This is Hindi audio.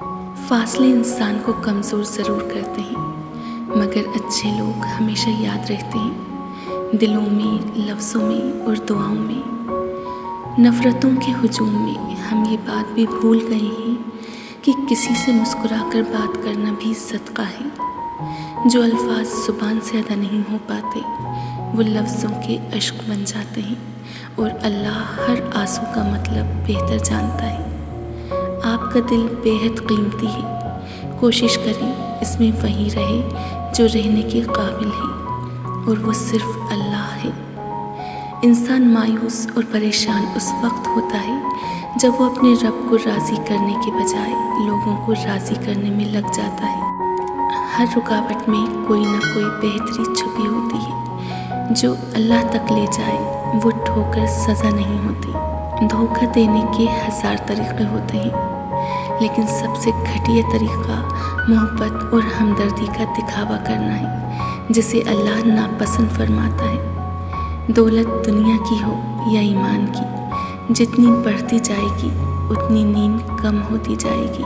फासले इंसान को कमज़ोर ज़रूर करते हैं, मगर अच्छे लोग हमेशा याद रहते हैं, दिलों में, लफ्ज़ों में और दुआओं में। नफ़रतों के हुजूम में हम ये बात भी भूल गए हैं कि किसी से मुस्कुराकर बात करना भी सदका है। जो अल्फाज ज़ुबान से अदा नहीं हो पाते, वो लफ्ज़ों के इश्क बन जाते हैं और अल्लाह हर आंसू का मतलब बेहतर जानता है। आपका दिल बेहद कीमती है, कोशिश करें इसमें वही रहे जो रहने के काबिल है, और वो सिर्फ अल्लाह है। इंसान मायूस और परेशान उस वक्त होता है जब वो अपने रब को राज़ी करने के बजाय लोगों को राज़ी करने में लग जाता है। हर रुकावट में कोई ना कोई बेहतरी छुपी होती है, जो अल्लाह तक ले जाए वो ठोकर सज़ा नहीं होती। धोखा देने के 1000 तरीक़े होते हैं, लेकिन सबसे घटिया तरीक़ा मोहब्बत और हमदर्दी का दिखावा करना है, जिसे अल्लाह नापसंद फरमाता है। दौलत दुनिया की हो या ईमान की, जितनी बढ़ती जाएगी उतनी नींद कम होती जाएगी।